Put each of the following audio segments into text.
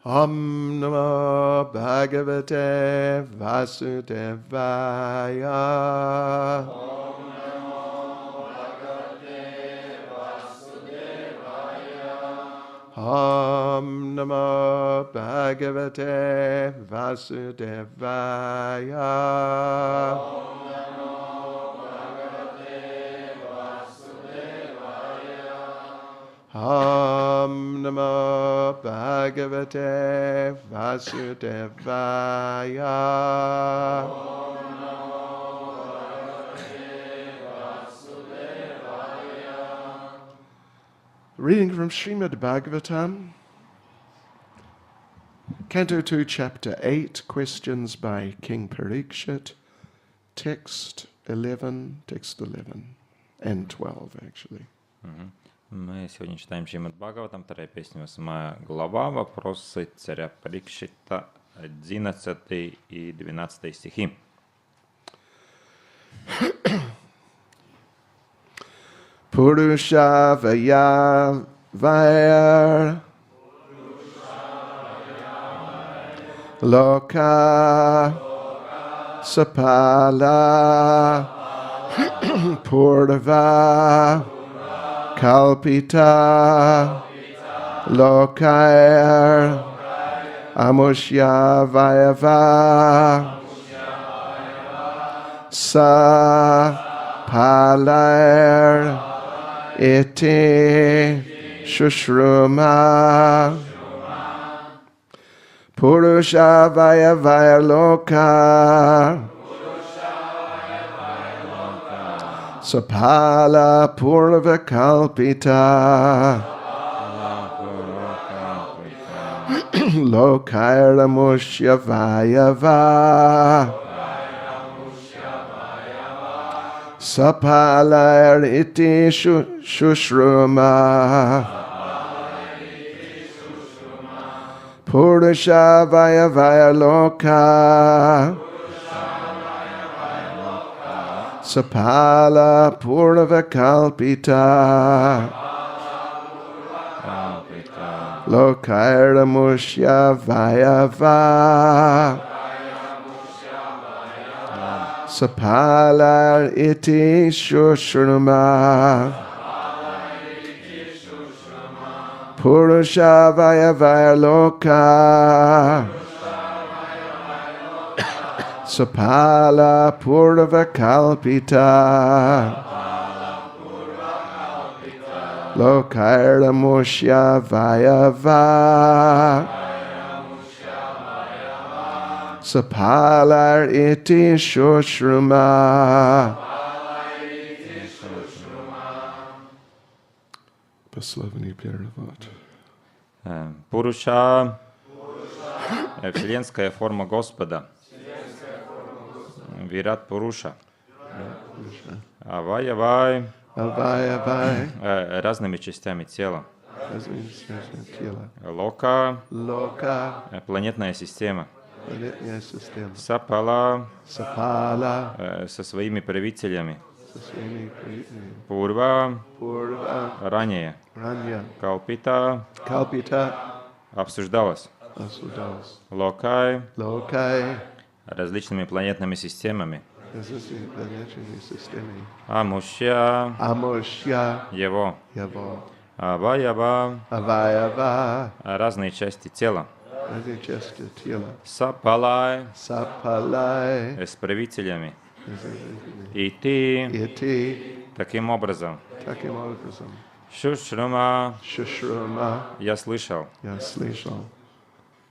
Om Namo Bhagavate Vasudevaya. Om Namo Bhagavate Vasudevaya. Om Namo Bhagavate Vasudevaya. Om Namo Bhagavate Vasudevaya. Om Namo Bhagavate Vasudevaya. Om Namo Bhagavate Vasudevaya. Reading from Srimad Bhagavatam, Canto 2, Chapter 8, questions by King Parikshit, text 11 and 12 actually. Мы сегодня читаем Шримад Бхагаватам, 2 песня, 8 глава, вопросы царя Парикшита, 11 и 12 стихи. Purusha Vaya Vair Loka Sapala Purva Kalpita Lokair Amushya Vayava Sa Palair Iti Shushruma Purusha Vaya Loka Sapala Purva Kalpita Lokaira Mushya Vayava Sapalar iti shushruma Purusha Vaya Loka Sapala Purva Kalpita Lokaira Mushya Vayava Sapalar iti shushruma Purusha Vaya Loka Sapala Purva Kalpita Lokaira Mushya Vayava Sapalar iti shushruma. Пословный перевод. Пуруша – вселенская форма Господа. Вират Пуруша. Авай-авай разными частями тела. Лока – планетная система. Сапала со своими правителями. Пурва ранее. Калпита обсуждалась. Локай различными планетными системами. Амушья его. Аваява разные части тела. Сапалай с правителями. И ты таким образом. Шушрума я слышал.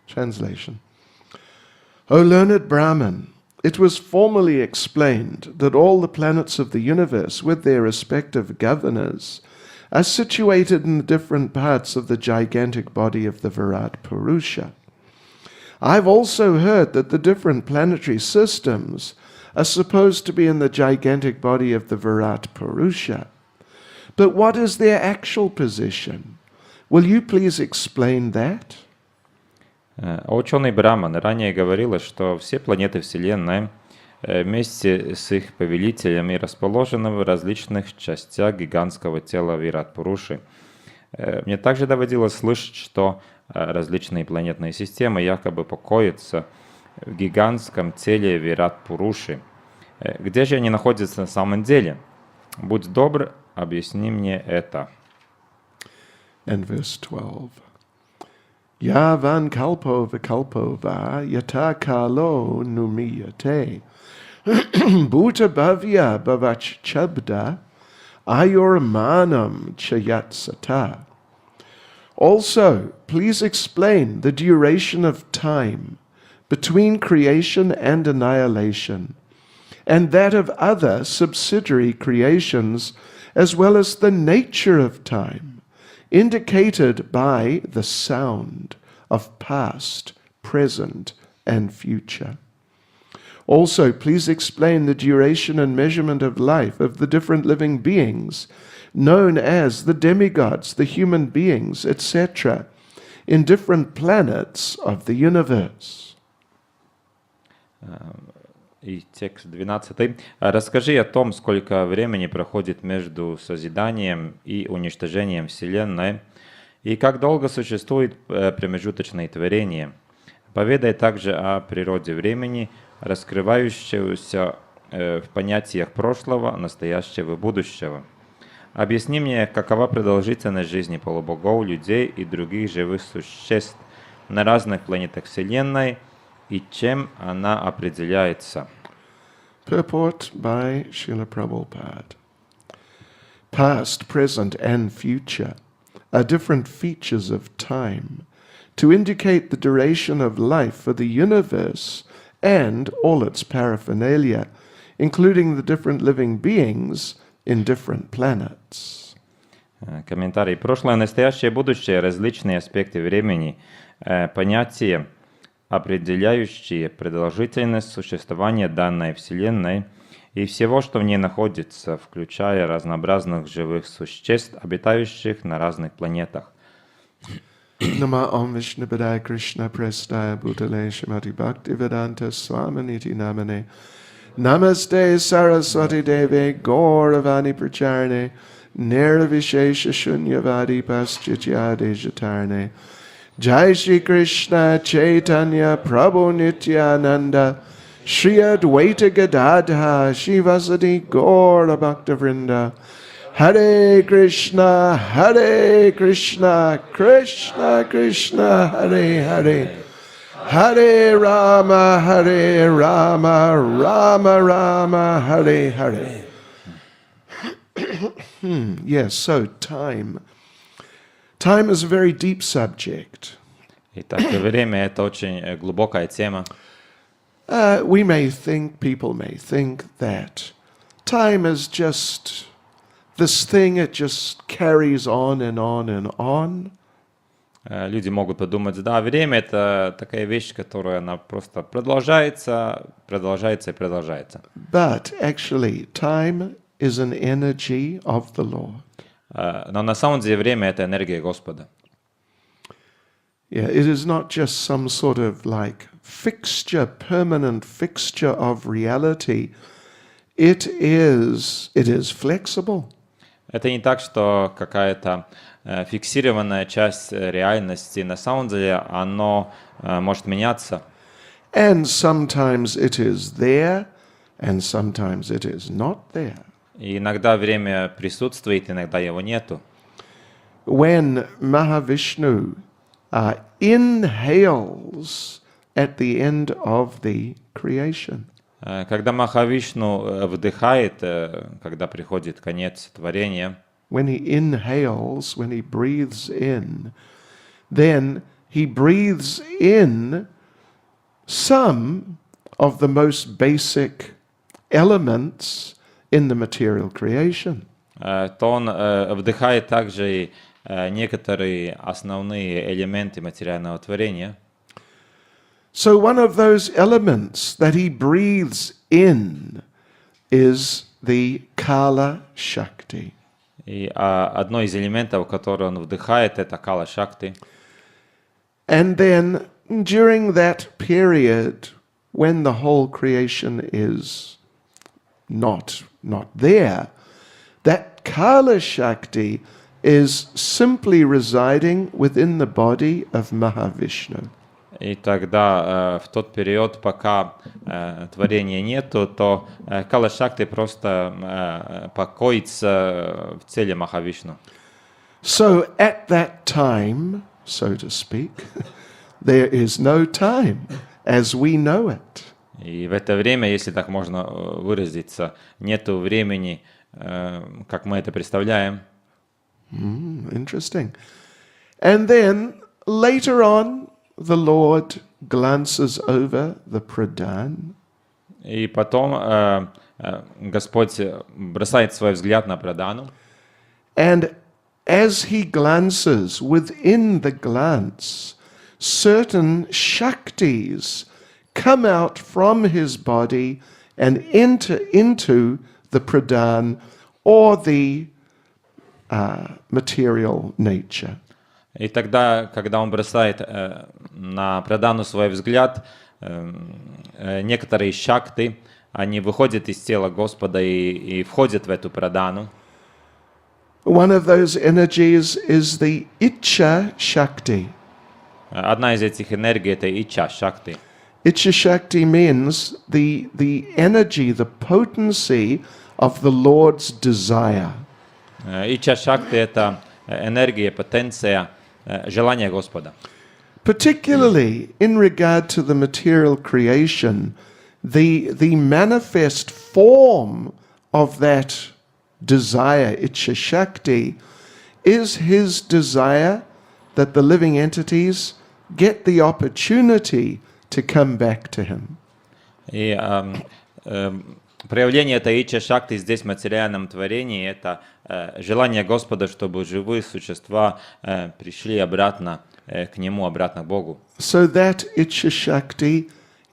Translation. O learned Brahman, it was formally explained that all the planets of the universe with their respective governors are situated in different parts of the gigantic body of the Virat Purusha. I've also heard that the different planetary systems are supposed to be in the gigantic body of the Virat Purusha. But what is their actual position? Will you please explain that? Ученый Браман ранее говорилось, что все планеты Вселенной вместе с их повелителями расположены в различных частях гигантского тела Вират Пуруши. Мне также доводилось слышать, что различные планетные системы якобы покоятся в гигантском теле Вират-Пуруши. Где же они находятся на самом деле? Будь добр, объясни мне это. And verse 12. Yavan kalpo vikalpo va yata kalo numiyate bhuta bhavya bhavach chabda ayurmanam chayatsata. Also, please explain the duration of time between creation and annihilation, and that of other subsidiary creations, as well as the nature of time, indicated by the sound of past, present, and future. Also, please explain the duration and measurement of life of the different living beings, known as the demigods, the human beings, etc., in different planets of the universe. И текст 12. Расскажи о том, сколько времени проходит между созиданием и уничтожением Вселенной, и как долго существует промежуточное творение. Поведай также о природе времени, раскрывающегося в понятиях прошлого, настоящего и будущего. Объясни мне, какова продолжительность жизни полубогов, людей и других живых существ на разных планетах Вселенной, и чем она определяется. Purport by Srila Prabhupada. Past, present, and future are different features of time to indicate the duration of life for the universe and all its paraphernalia, including the different living beings in different planets. Комментарий. Прошлое, настоящее, будущее – различные аспекты времени, понятия, определяющие продолжительность существования данной Вселенной и всего, что в ней находится, включая разнообразных живых существ, обитающих на разных планетах. Nama Om Vishnu Padaya Krishna Prestaya Bhutale Shrimati Bhakti Vedanta Swaminiti Namane Namaste Saraswati Deve Gauravani Pracharne Nirvishesha Shunyavadi Paschityade Jatarne Jai Shri Krishna Chaitanya Prabhu Nityananda Shri Advaita Gadadha Shivasati Gaura Bhakta Vrinda Hare Krishna, Krishna Krishna, Hare Hare, Hare Rama, Rama Rama, Hare Hare. Yes, so time. Time is a very deep subject. Итак, время – это очень глубокая тема. People may think that time is just this thing, it just carries on and on and on. Люди могут подумать, да, время – это такая вещь, которая она просто продолжается и продолжается. But actually, time is an energy of the Lord. Но на самом деле время – это энергия Господа. Yeah, it is not just some sort of like fixture, permanent fixture of reality. It is flexible. Это не так, что какая-то фиксированная часть реальности. На самом деле оно может меняться. And sometimes it is there, and sometimes it is not there. И иногда время присутствует, иногда его нету. When Mahavishnu inhales at the end of the creation. Когда Махавишну вдыхает, когда приходит конец творения, when he inhales, when he breathes in, then he breathes in some of the most basic elements in the material creation. То он вдыхает также и некоторые основные элементы материального творения. So one of those elements that he breathes in is the Kala Shakti. И одно из элементов, который он вдыхает, это Кала Шакти. And then during that period, when the whole creation is not there, that Kala Shakti is simply residing within the body of Mahavishnu. И тогда в тот период, пока творения нету, то Кала-шакти просто покоится в теле Махавишну. So at that time, so to speak, there is no time as we know it. И в это время, если так можно выразиться, нету времени, как мы это представляем. Interesting. And then later on, the Lord glances over the pradhan. И потом Господь бросает свой взгляд на Прадану. And as he glances, within the glance, certain shaktis come out from his body and enter into the pradhan or the material nature. И тогда, когда он бросает на Прадану свой взгляд, некоторые шакты, они выходят из тела Господа и входят в эту Прадану. One of those energies is the Icha Shakti. Одна из этих энергий — это Ича Шакти. Icha Shakti means the energy, the potency of the Lord's desire. Ича Шакти — это энергия, потенция, желание Господа. Particularly in regard to the material creation, the manifest form of that desire, Icha Shakti, is his desire that the living entities get the opportunity to come back to him. И проявление этой Ича Шакти здесь в материальном творении — это желание Господа, чтобы живые существа пришли обратно к Нему, обратно к Богу. So that Icha Shakti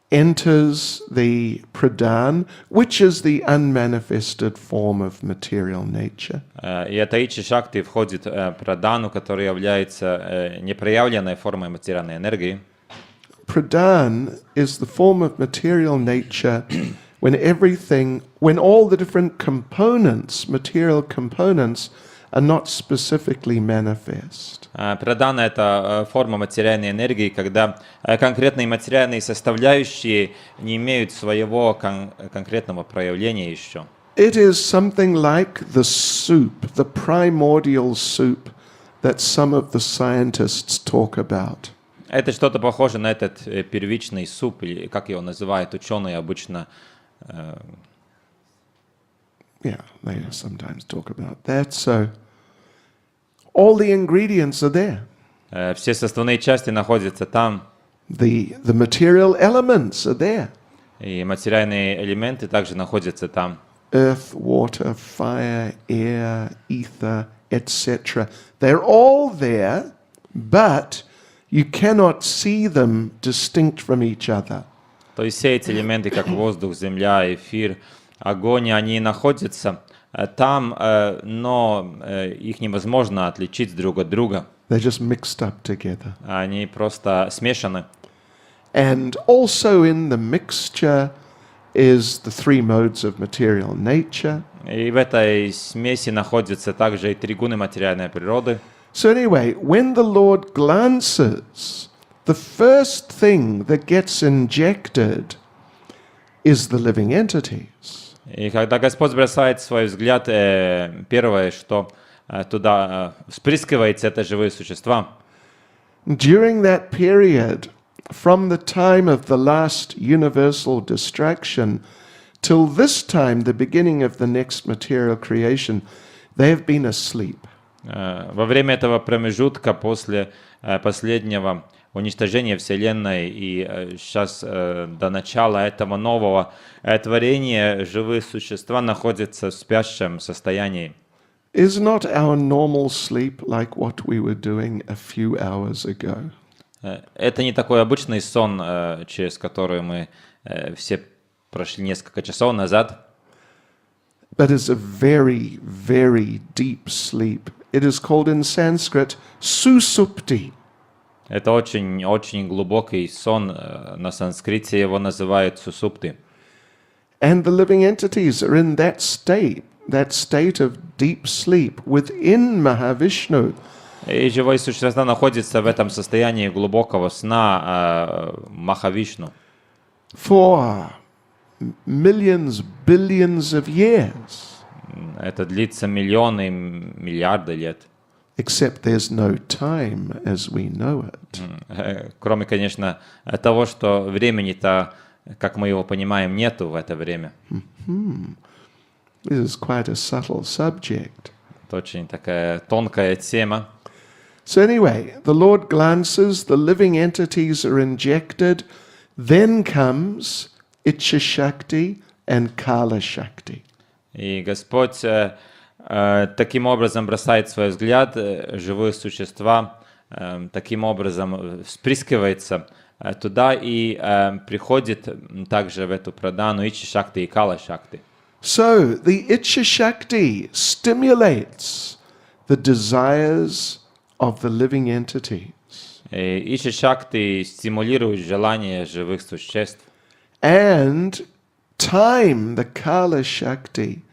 enters the pradhan, which is the unmanifested form of material nature. И эта Ича Шакти входит в Прадану, которая является непроявленной формой материальной энергии. Pradhan is the form of material nature when all the different components, material components, are not specifically manifest. Прадана — это форма материальной энергии, когда конкретные материальные составляющие не имеют своего конкретного проявления еще. It is something like the soup, the primordial soup that some of the scientists talk about. Это что-то похоже на этот первичный суп, или как его называют ученые обычно. Yeah, they sometimes talk about that. So all the ingredients are there. Все составные части находятся там, The material elements are there. и материальные элементы также находятся там. Earth, water, fire, air, ether, etc. They're all there, but you cannot see them distinct from each other. То есть все эти элементы, как воздух, земля, эфир, огонь, они находятся там, но их невозможно отличить друг от друга. They're just mixed up together. Они просто смешаны. And also in the mixture is the three modes of material nature. И в этой смеси находятся также и три гуны материальной природы. So anyway, when the Lord glances, the first thing that gets injected is the living entities. И когда Господь бросает свой взгляд, первое, что туда впрыскивается, это живые существа. During that period, from the time of the last universal distraction till this time, the beginning of the next material creation, they have been asleep. Во время этого промежутка после последнего уничтожения Вселенной и сейчас до начала этого нового творения живые существа находятся в спящем состоянии. Is not our normal sleep like what we were doing a few hours ago? Это не такой обычный сон, через который мы все прошли несколько часов назад. But it's a very, very deep sleep. It is called in Sanskrit susupti. Это очень глубокий сон. На санскрите его называют сусупти. And the living entities are in that state that state of deep sleep within Mahavishnu. И живые существа находятся в этом состоянии глубокого сна Махавишну For millions, billions of years. Это длится миллионы, миллиарды лет. Except there's no time as we know it. Кроме, конечно, того, что времени-то, как мы его понимаем, нету в это время. This is quite a subtle subject. Это очень такая тонкая тема. So anyway, the Lord glances, the living entities are injected, then comes Ichcha Shakti and Kala Shakti. И Господь таким образом бросает свой взгляд, живые существа таким образом вспрыскивается туда и приходит также в эту прадану Ичча Шакти и Кала Шакти. So the Ichcha Shakti stimulates the desires of the living entities. Ичча Шакти стимулирует желания живых существ. And time, the Kala Shakti,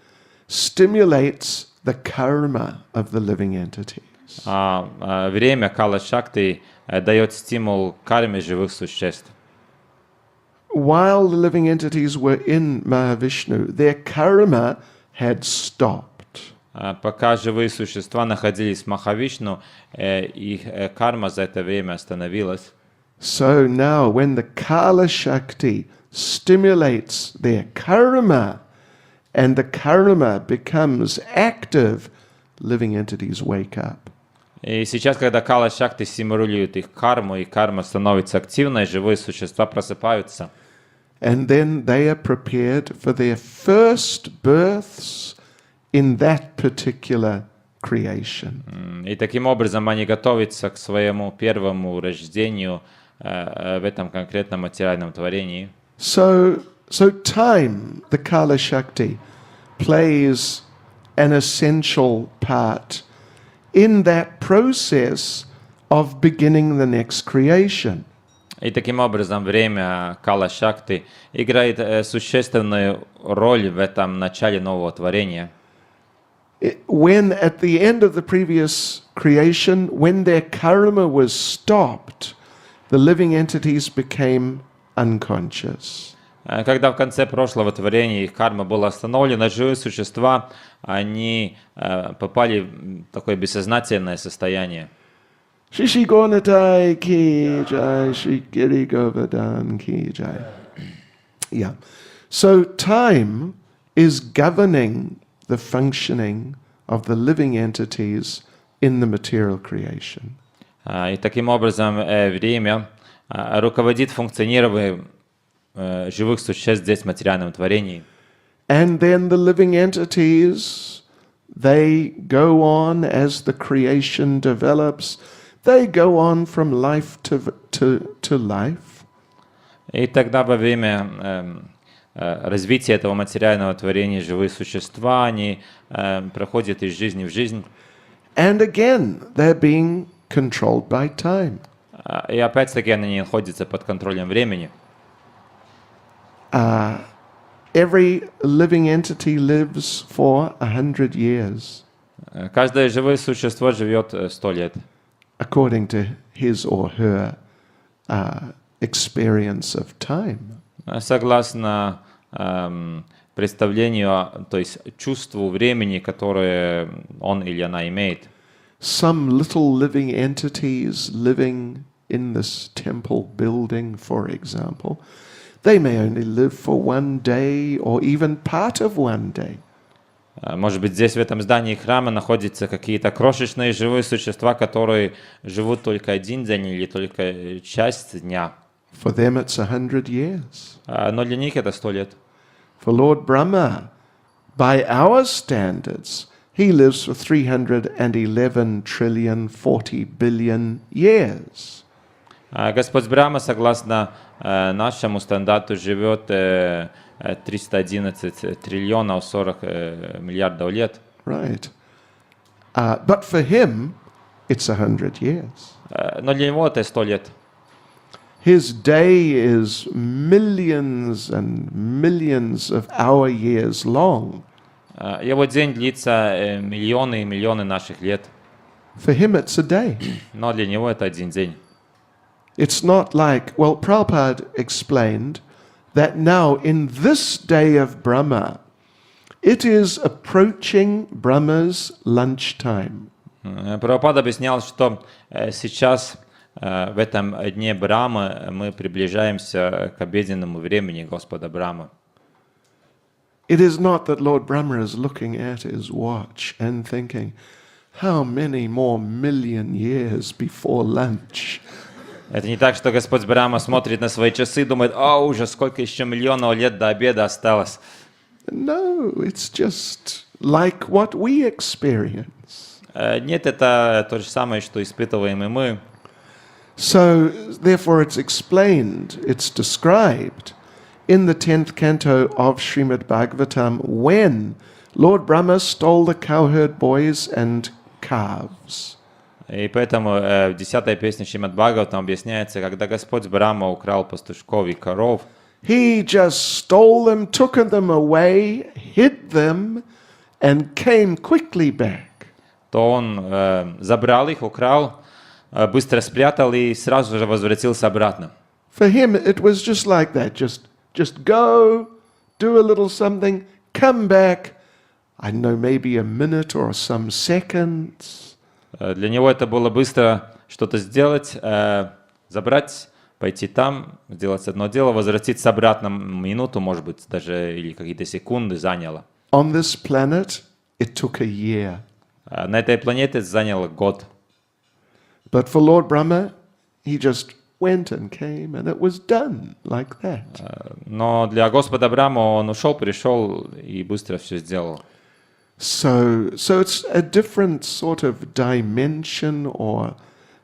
stimulates the karma of the living entities. Время Кала Шакти дает стимул карме живых существ. While the living entities were in Mahavishnu, their karma had stopped. Пока живые существа находились в Махавишну, их карма за это время остановилась. So now when the Kala Shakti stimulates their karma and the karma becomes active, living entities wake up. И сейчас, когда Кала Шакти стимулирует их карму, и карма становится активной, живые существа просыпаются. And then they are prepared for their first births in that particular creation. И таким образом они готовятся к своему первому рождению в этом конкретном материальном творении. So time, the Kala Shakti, plays an essential part in that process of beginning the next creation. И таким образом время Кала Шакти играет существенную роль в этом начале нового творения. When at the end of the previous creation, when their karma was stopped, the living entities became unconscious. Когда в конце прошлого творения их карма была остановлена, живые существа, они попали в такое бессознательное состояние. Shishi Gonatai ki jai, Shri Govardhan ki jai. Yeah. So time is governing the functioning of the living entities in the material creation. И таким образом время руководит функционированием живых существ здесь в материальном творении. And then the living entities, they go on as the creation develops. They go on from life to life. И тогда во время развития этого материального творения живые существа, они проходят из жизни в жизнь. And again, they're being controlled by time. И опять-таки они находятся под контролем времени. Every living entity lives for 100 years. Каждое живое существо живет 100 лет. According to his or her experience of time. Согласно представлению, то есть чувству времени, которое он или она имеет. Some little living entities living in this temple building, for example, they may only live for one day or even part of one day. Может быть, здесь в этом здании храма находятся какие-то крошечные живые существа, которые живут только один день или только часть дня. For them it's 100 years. Но для них это 100 лет. For Lord Brahma, by our standards, he lives for 311 trillion 40 billion years. Господь Брахма, согласно нашему стандарту, живет 311 триллионов 40 миллиардов лет. Right. But for him, it's 100 years. Но для него это 100 лет. His day is millions and millions of our years long. Его день длится миллионы и миллионы наших лет, For him, it's a day. но для него это один день. It's not like, well, Prabhupada explained that now in this day of Brahma, it is approaching Brahma's lunchtime. Прабхупада объяснял, что сейчас, в этом дне Брамы, мы приближаемся к обеденному времени Господа Брамы. It is not that Lord Brahma is looking at his watch and thinking, how many more million years before lunch? Это не так, что Господь Брама смотрит на свои часы и думает, о, уже сколько еще миллионов лет до обеда осталось. No, it's just like what we experience. Нет, это то же самое, что испытываем и мы. So, therefore, it's explained, it's described in the 10th canto of Srimad Bhagavatam when Lord Brahma stole the cowherd boys and calves. И поэтому в 10-й песне Шримад Бхагаватам объясняется, когда Господь Брама украл пастушков и коров, He just stole them, took them away, hid them, and came quickly back. то он забрал их, украл, быстро спрятал и сразу же возвратился обратно. For him, it was just like that. Just go, do a little something, come back. I don't know, maybe a minute or some seconds. Для него это было быстро что-то сделать, забрать, пойти там, сделать одно дело, возвратиться обратно минуту, может быть, даже или какие-то секунды заняло. On this planet, it took a year. На этой планете заняло год. But for Lord Brahma, he just went and came, and it was done like that. Но для Господа Брама он ушел, пришел и быстро все сделал. So it's a different sort of dimension or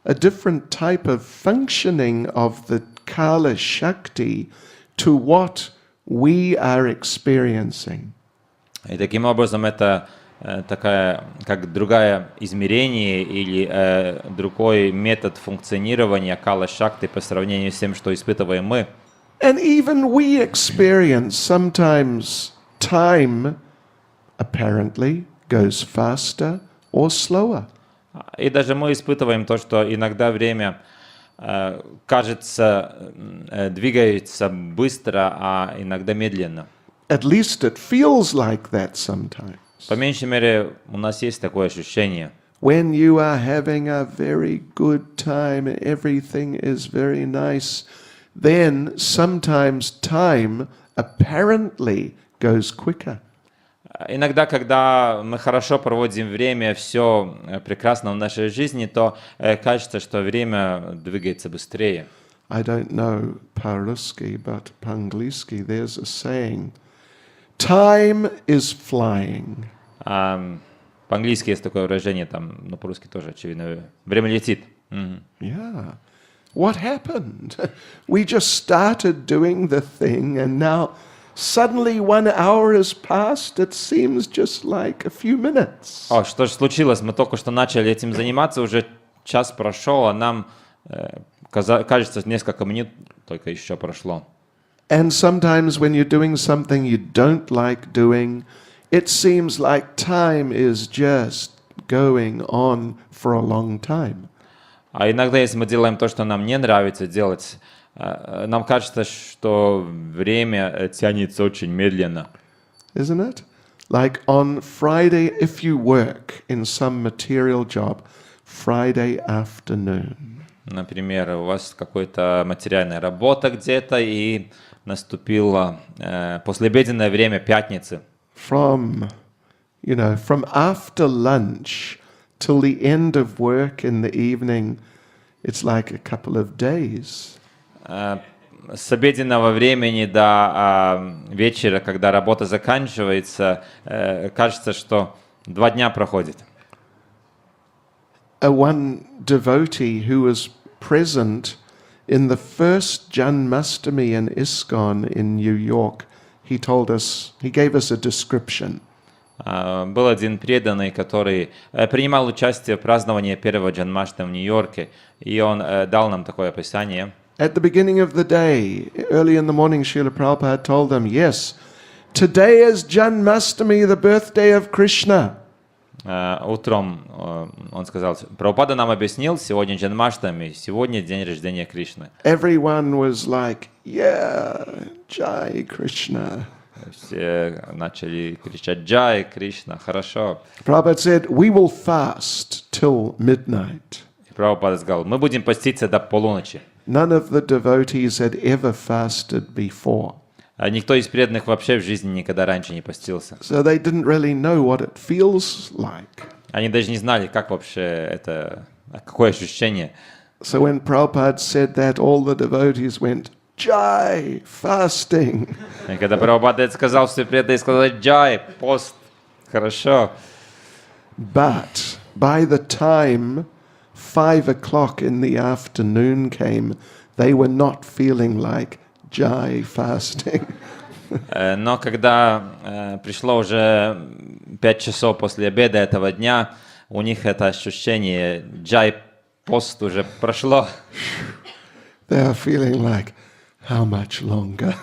a different type of functioning of the Kala Shakti to what we are experiencing. И таким образом это такая, как другое измерение или другой метод функционирования Кала-шакты по сравнению с тем, что испытываем мы. And even we experience sometimes time apparently goes faster or slower. И даже мы испытываем то, что иногда время, кажется, двигается быстро, а иногда медленно. At least it feels like that sometimes. По меньшей мере, у нас есть такое ощущение. When you are having a very good time, everything is very nice, then sometimes time apparently goes quicker. Иногда, когда мы хорошо проводим время, все прекрасно в нашей жизни, то кажется, что время двигается быстрее. I don't know Paruski, but Pangliski, there's a saying, time is flying. По-английски есть такое выражение, там, но по-русски тоже, очевидно, время летит. Yeah. What happened? We just started doing the thing and now suddenly 1 hour has passed. It seems just like a few minutes. О, что же случилось? Мы только что начали этим заниматься, уже час прошел, а нам кажется, несколько минут только еще прошло. And sometimes when you're doing something you don't like doing, it seems like time is just going on for a long time. А иногда, если мы делаем то, что нам не нравится делать, нам кажется, что время тянется очень медленно. Isn't it? Like on Friday, if you work in some material job, Friday afternoon. Например, у вас какая-то материальная работа где-то, и наступило послеобеденное время пятницы. From after lunch till the end of work in the evening, it's like a couple of days. С обеденного времени до вечера, когда работа заканчивается, кажется, что 2 дня проходит. One devotee who was present in the first Janmashtami in ISKCON in New York, he gave us a description. Был один преданный, который принимал участие в праздновании первого Джанмаштами в Нью-Йорке, и он дал нам такое описание. At the beginning of the day, early in the morning, Srila Prabhupada told them, yes, Today is Janmashtami, the birthday of Krishna. Утром он сказал, Прабхупада нам объяснил, сегодня Джанмаштами, сегодня день рождения Кришны. Everyone was like, yeah, Jai Krishna. Все начали кричать «Джай, Кришна, хорошо». Prabhupada said, we will fast till midnight. И Прабхупада сказал, мы будем поститься до полуночи. None of the devotees had ever fasted before. А никто из преданных вообще в жизни никогда раньше не постился. So they didn't really know what it feels like. Они даже не знали, как вообще это, какое ощущение. So when Prabhupada said that, all the devotees went, Jai, fasting. И когда Прабхупада это сказал, все преданные сказали «Джай, пост, хорошо». But by the time 5 o'clock in the afternoon came, they were not feeling like Jai fasting. Но когда пришло уже 5 часов после обеда этого дня, у них это ощущение «Джай, пост» уже прошло. They are feeling like, how much longer?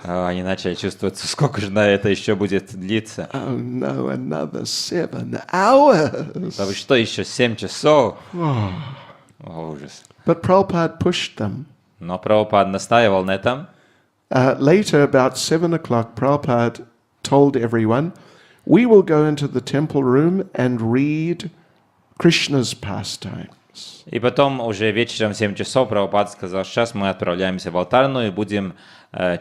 Они начали чувствовать, сколько же на это еще будет длиться. Oh no, another 7 hours. Да вы что, еще 7 часов? О, ужас. But Prabhupada pushed them. Но Прабхупад настаивал на этом. Later, about 7 o'clock, Prabhupada told everyone, we will go into the temple room and read Krishna's pastimes. И потом уже вечером в 7 часов Прабхупад сказал, сейчас мы отправляемся в алтарную и будем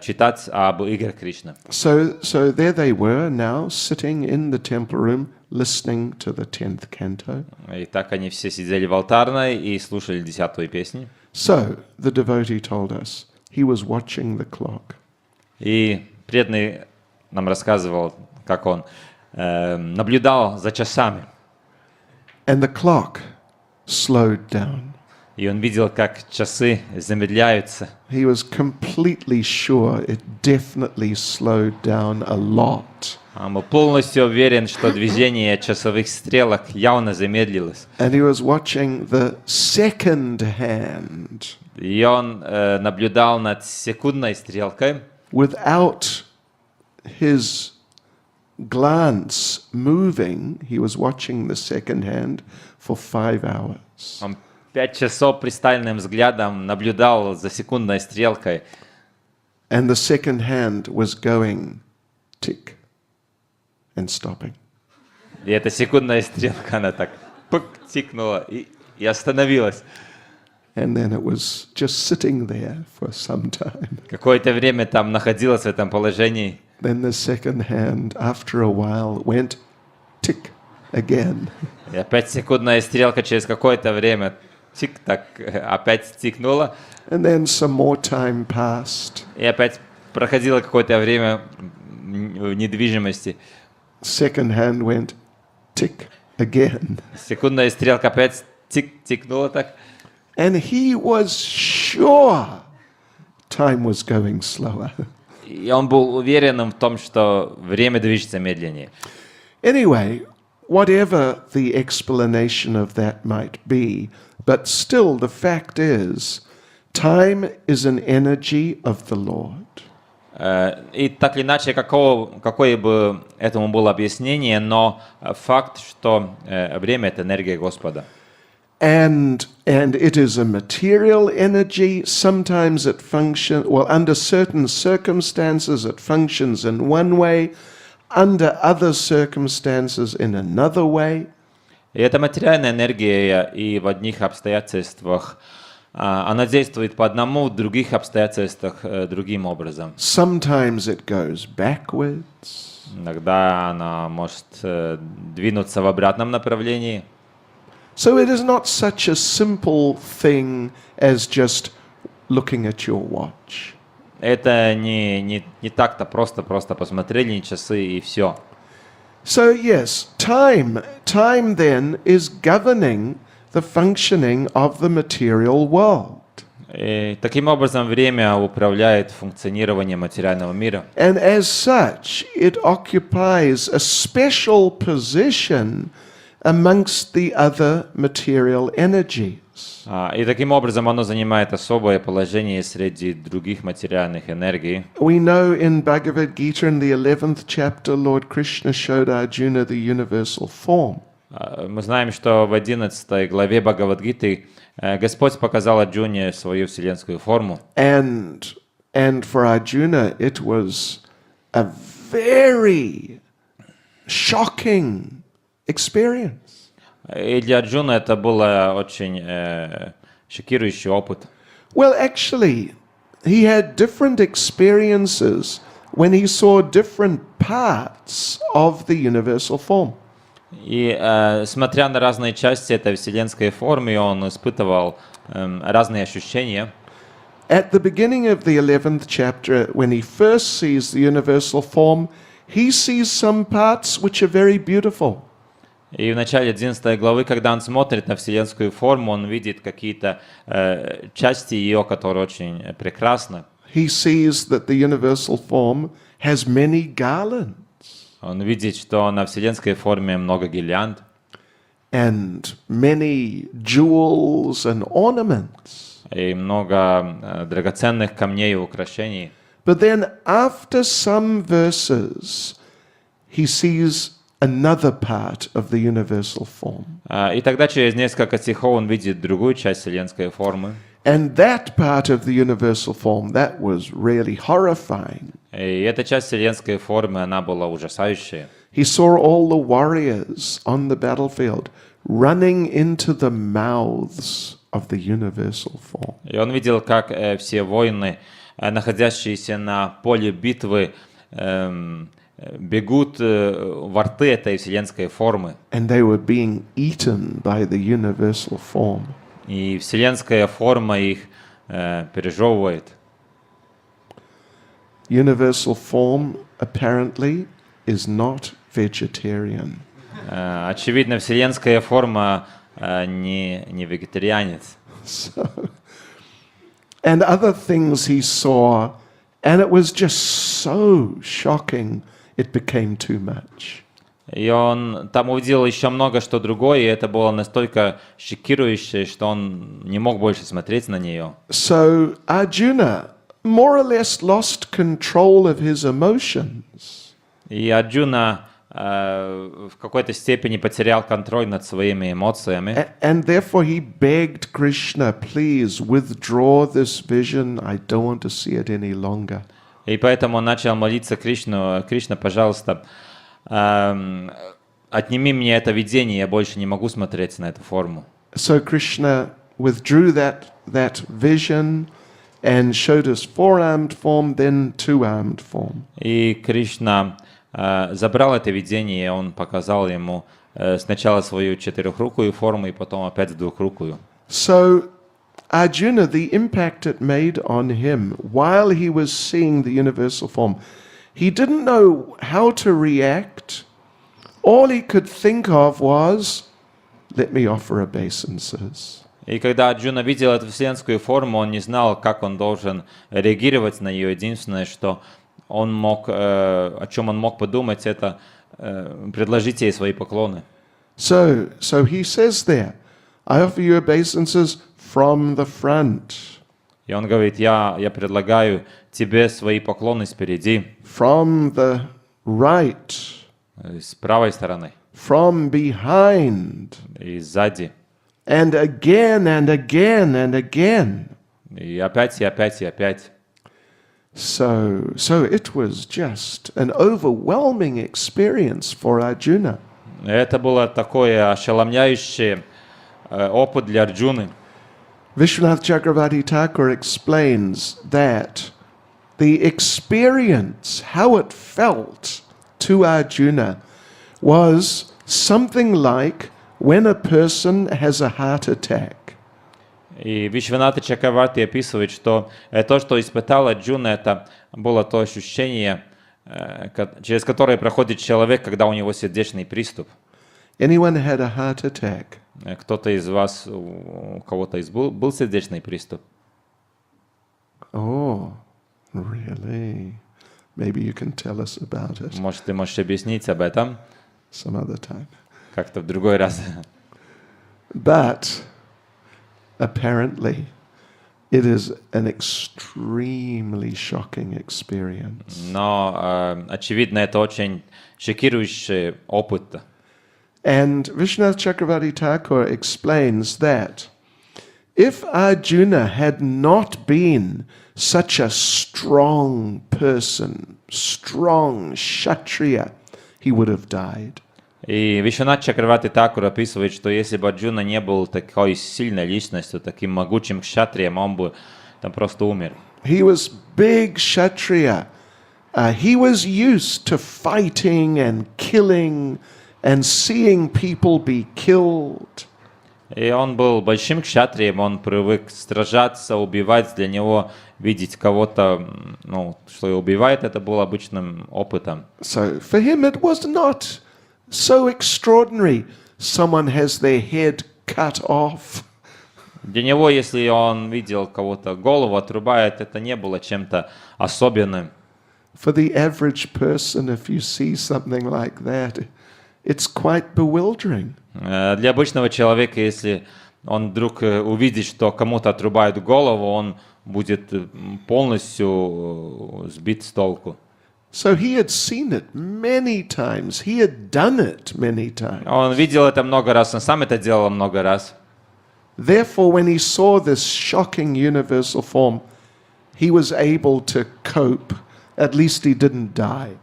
читать об играх Кришны. So there they were now, sitting in the temple room, listening to the 10th canto. И так они все сидели в алтарной и слушали 10-ю песню. So the devotee told us he was watching the clock. И преданный нам рассказывал, как он наблюдал за часами. And the clock slowed down. И он видел, как часы замедляются. He was completely sure it definitely slowed down a lot. Он был полностью уверен, что движение часовых стрелок явно замедлилось. And he was watching the second hand. И он наблюдал над секундной стрелкой. Without his glance moving, he was watching the second hand for 5 hours. Он 5 часов пристальным взглядом наблюдал за секундной стрелкой. And the second hand was going tick and stopping. И эта секундная стрелка, она так пык, тикнула и остановилась. And then it was just sitting there for some time. Какое-то время там находилась в этом положении. Then the second hand, after a while, went tick again. И опять секундная стрелка через какое-то время тик-так опять тикнула. And then some more time passed. И опять проходило какое-то время в недвижимости. Second hand went tick again. Секундная стрелка опять тик-тикнула так. And he was sure time was going slower. И он был уверен в том, что время движется медленнее. Anyway, whatever the explanation of that might be, but still the fact is, time is an energy of the Lord. И так или иначе, какое бы этому было объяснение, но факт, что время — это энергия Господа. And it is a material energy. Sometimes it functions, well, under certain circumstances it functions in one way, under other circumstances in another way. И это материальная энергия, и в одних обстоятельствах она действует по одному, в других обстоятельствах другим образом. Sometimes it goes backwards. Иногда она может двинуться в обратном направлении. So it is not such a simple thing as just looking at your watch. Это не так-то просто посмотрели на часы и все. So yes, time then is governing the functioning of the material world. И таким образом время управляет функционированием материального мира. And as such, it occupies a special position amongst the other material energies. И таким образом оно занимает особое положение среди других материальных энергий. We know in Bhagavad Gita in the 11th chapter, Lord Krishna showed Arjuna the universal form. Мы знаем, что в 11 главе Бхагавад-гиты Господь показал Арджуне свою вселенскую форму. And for Arjuna, it was a very shocking experience. И для Арджуны это был очень шокирующий опыт. Well, actually, he had different experiences when he saw different parts of the universal form. И смотря на разные части этой вселенской формы, он испытывал разные ощущения. At the beginning of the 11th chapter, when he first sees the universal form, he sees some parts which are very beautiful. И в начале 11 главы, когда он смотрит на вселенскую форму, он видит какие-то части ее, которые очень прекрасны. He sees that the universal form has many garlands Он видит, что на вселенской форме много гирлянд and many jewels and ornaments. и много драгоценных камней и украшений. But then after some verses, he sees another part of the universal form. И тогда через несколько стихов он видит другую часть вселенской формы. And that part of the universal form, that was really horrifying. И эта часть вселенской формы, она была ужасающей. He saw all the warriors on the battlefield running into the mouths of the universal form. И он видел, как все воины, находящиеся на поле битвы, бегут во рты этой вселенской формы. And they were being eaten by the universal form. И вселенская форма их пережевывает. Universal form apparently is not vegetarian. Очевидно, вселенская форма не вегетарианец. So, and other things he saw, and it was just so shocking, it became too much. И он там увидел еще много что другое, и это было настолько шокирующе, что он не мог больше смотреть на нее. So Arjuna more or less lost control of his emotions. И Арджуна в какой-то степени потерял контроль над своими эмоциями. And therefore he begged Krishna, please withdraw this vision, I don't want to see it any longer. И поэтому он начал молиться Кришну: Кришна, пожалуйста, отними мне это видение, я больше не могу смотреть на эту форму. So Krishna withdrew that vision and showed us four-armed form, then two-armed form. И Кришна забрал это видение, и он показал ему сначала свою четырехрукую форму, и потом опять двухрукую. So Arjuna, the impact it made on him while he was seeing the universal form, he didn't know how to react. All he could think of was, let me offer obeisances. И когда Арджуна видел эту вселенскую форму, он не знал, как он должен реагировать на нее. Единственное, что он мог, о чем он мог подумать, это предложить ей свои поклоны. So he says there, I offer you obeisances from the front, И он говорит: я предлагаю тебе свои поклоны спереди, from the right, с правой стороны from behind, и сзади. and again and again and again. И опять, и опять, и опять. So it was just an overwhelming experience for Arjuna. Это было такое ошеломляющий опыт для Арджуны. Vishwanath Chakravarti Thakur explains that the experience, how it felt to Arjuna, was something like when a person has a heart attack. И Вишваната Чакраварти описывает, что то, что испытал Арджуна, это было то ощущение, через которое проходит человек, когда у него сердечный приступ. Anyone had a heart attack? Кто-то из вас, у кого-то был сердечный приступ? Oh, really? Maybe you can tell us about it Может, ты можешь объяснить об этом some other time. как-то в другой раз. But apparently, it is an extremely shocking experience. Но, очевидно, это очень шокирующий опыт. And Vishwanath Chakravarti Thakur explains that if Arjuna had not been such a strong person, strong Kshatriya, he would have died. И Вишванат Чакраварти Такур описывает, что если бы Арджуна не был такой сильной личностью, таким могучим кшатрием, он бы там просто умер. He was big Kshatriya. He was used to fighting and killing and seeing people be killed. И он был большим кшатрием, он привык сражаться, убивать. Для него видеть кого-то, что и убивает, это было обычным опытом. So for him it was not so extraordinary. Someone has their head cut off. Для него, если он видел кого-то голову отрубает, это не было чем-то особенным. For the average person, if you see something like that, it's quite bewildering. Для обычного человека, если он вдруг увидит, что кому-то отрубают голову, он будет полностью сбит с толку. So he had seen it many times. He had done it many times. Он видел это много раз, он сам это делал много раз. Therefore, when he saw this shocking universal form, he was able to cope. At least he didn't die.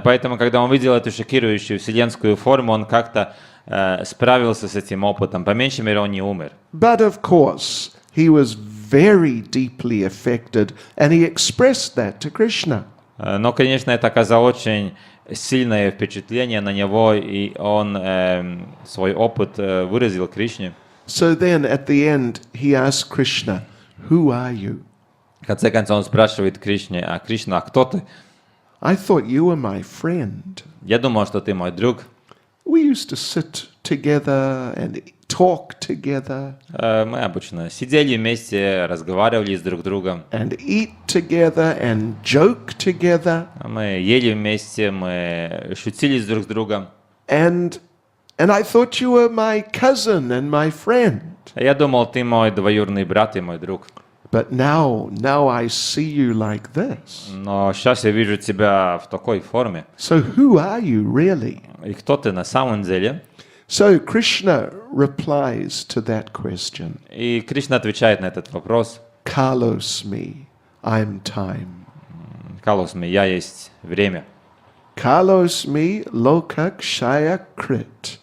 Поэтому, когда он видел эту шокирующую вселенскую форму, он как-то справился с этим опытом. По меньшей мере, он не умер. But of course, he was very deeply affected, and he expressed that to Krishna. Но, конечно, это оказало очень сильное впечатление на него, и он свой опыт выразил Кришне. So then, at the end, he asked Krishna, "Who are you?" В конце концов, он спрашивает Кришне: «А Кришна, а кто ты?» I thought you were my friend. Я думал, что ты мой друг. We used to sit together and talk together Мы обычно сидели вместе, разговаривали с друг другом. and eat together and joke together. Мы ели вместе, мы шутили с друг с другом. And I thought you were my cousin and my friend. Я думал, ты мой двоюродный брат и мой друг. But now I see you like this. Но сейчас я вижу тебя в такой форме. So who are you really? И кто ты на самом деле? So Krishna replies to that question. И Кришна отвечает на этот вопрос. Kalosmi, I'm time. Калосми, я есть время. Kalosmi lokakshaya krit.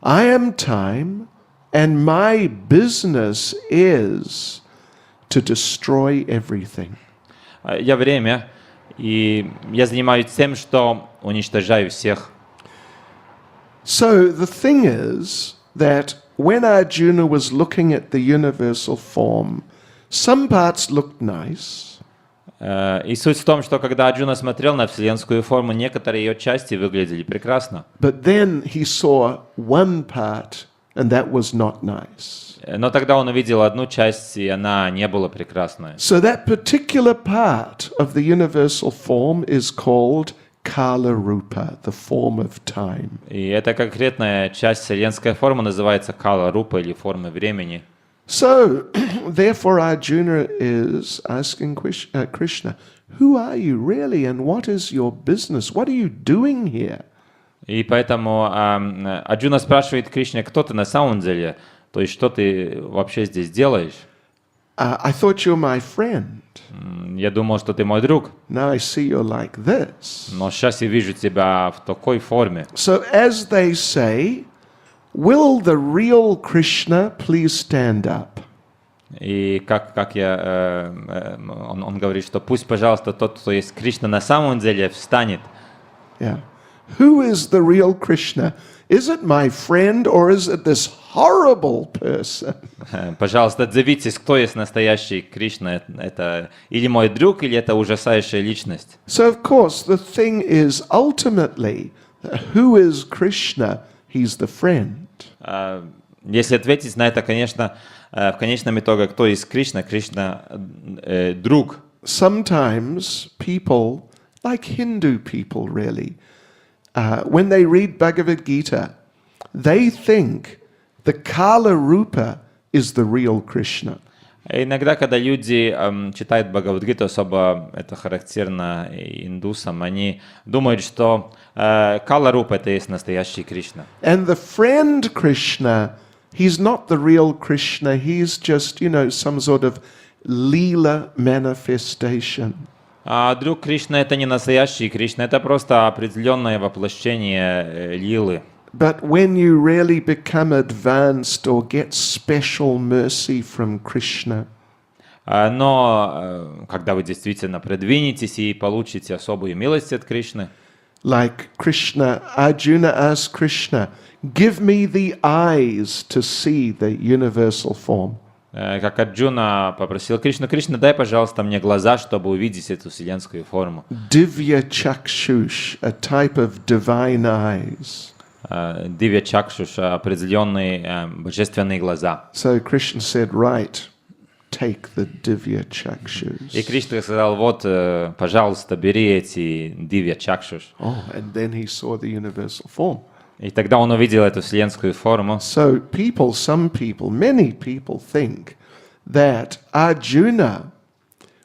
I am time, and my business is to destroy everything. Я время, и я занимаюсь тем, что уничтожаю всех. So the thing is that when Arjuna was looking at the universal form, some parts looked nice, И суть в том, что когда Арджуна смотрел на вселенскую форму, некоторые ее части выглядели прекрасно. but then he saw one part, and that was not nice. Но тогда он увидел одну часть, и она не была прекрасной. So that particular part of the universal form is called Kala Rupa, the form of time. И эта конкретная часть вселенской формы называется Кала Рупа, или форма времени. So, therefore, Arjuna is asking Krishna, who are you really, and what is your business? What are you doing here? И поэтому Арджуна спрашивает Кришне, кто ты на самом деле? То есть, что ты вообще здесь делаешь? I thought you were my friend. Я думал, что ты мой друг. Now I see you're like this. Но сейчас я вижу тебя в такой форме. So, as they say, will the real Krishna please stand up? И он говорит, что пусть, пожалуйста, тот, кто есть Кришна на самом деле, встанет. Yeah. Who is the real Krishna? Is it my friend or is it this horrible person? Пожалуйста, отзовитесь, кто есть настоящий Кришна. Это или мой друг, или это ужасающая личность. So, of course, the thing is ultimately, who is Krishna? He's the friend. Если ответить на это, конечно, в конечном итоге, кто есть Кришна? Кришна друг. Sometimes people, like Hindu people really, when they read Bhagavad Gita, they think the Kala Rupa is the real Krishna. Иногда, когда люди читают Бхагавад-гиту, особо это характерно индусам, они думают, что Кала-рупа — это и есть настоящий Кришна. And the friend Krishna, he's not the real Krishna, he's just, some sort of Leela manifestation. А друг Кришна — это не настоящий Кришна, это просто определенное воплощение лилы. But when you really become advanced or get special mercy from Krishna, Но когда вы действительно продвинетесь и получите особую милость от Кришны, like Krishna, Arjuna asked Krishna, give me the eyes to see the universal form. как Арджуна попросил Кришну: Кришна, дай, пожалуйста, мне глаза, чтобы увидеть эту вселенскую форму. Divya chakshush, a type of divine eyes. Дивья чакшуш — определенные божественные глаза. So Krishna said, right, take the divya chakshus. И Кришна сказал: вот, пожалуйста, бери эти дивья чакшуш. Oh, and then he saw the universal form. И тогда он увидел эту вселенскую форму. So many people think that Arjuna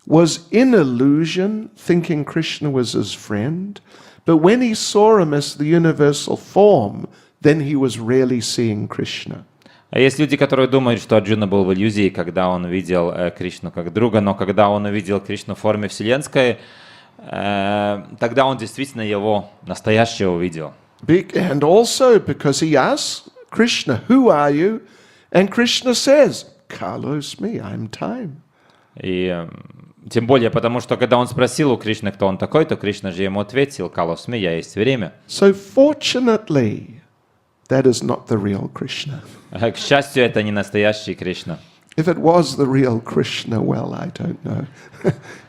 was in illusion, thinking Krishna was his friend, but when he saw him as the universal form, then he was really seeing Krishna. А есть люди, которые думают, что Арджуна был в иллюзии, когда он видел Кришну как друга, но когда он увидел Кришну в форме вселенской, тогда он действительно его настоящего увидел. And also because he asks Krishna, who are you? And Krishna says, Kalos me, I'm time. И тем более, потому что когда он спросил у Кришны, кто он такой, то Кришна же ему ответил: Kalos me, я есть время. So fortunately, that is not the real Krishna. К счастью, это не настоящий Кришна. If it was the real Krishna, well, I don't know.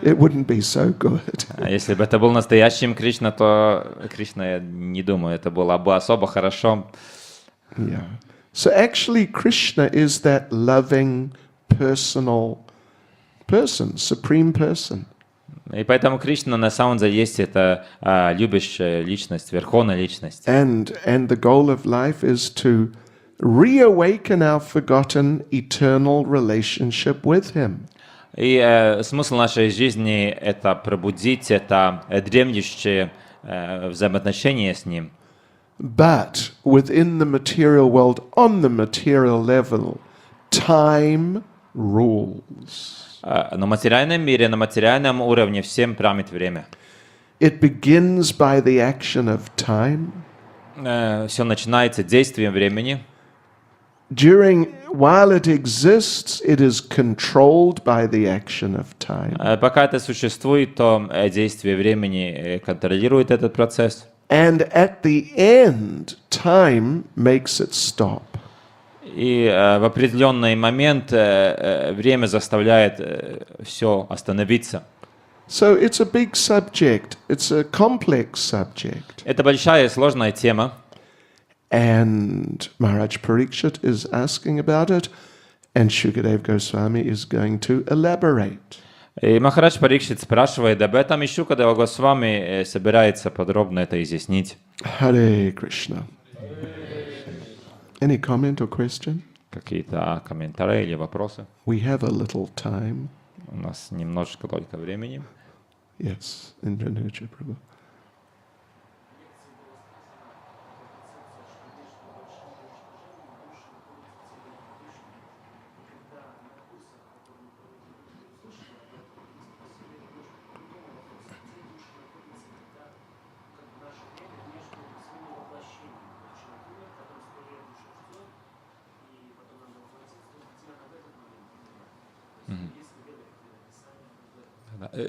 It wouldn't be so good. А если бы это был настоящим Кришна, то Кришна, я не думаю, это было бы особо хорошо. Yeah. So actually, Krishna is that loving, personal person, supreme person. И поэтому Кришна на самом деле есть эта любящая личность, верховная личность. And the goal of life is to reawaken our forgotten eternal relationship with Him. И смысл нашей жизни — это пробудить это дремлющее взаимоотношение с Ним. But within the material world, on the material level, time rules. На материальном мире, на материальном уровне всем правит время. It begins by the action of time. Все начинается действием времени. While it exists, it is controlled by the action of time. Пока это существует, то действие времени контролирует этот процесс. And at the end, time makes it stop. И в определенный момент время заставляет все остановиться. So it's a big subject. It's a complex subject. Это большая и сложная тема. And Maharaj Parikshit is asking about it, and Shukadev Goswami is going to elaborate. И Махарадж Парикшит спрашивает об этом, и Шукадева Госвами собирается подробно это изъяснить. Hare Krishna. Any comment or question? Какие-то комментарии или вопросы? We have a little time. У нас немножко только времени. Yes, Indranuja Prabhu.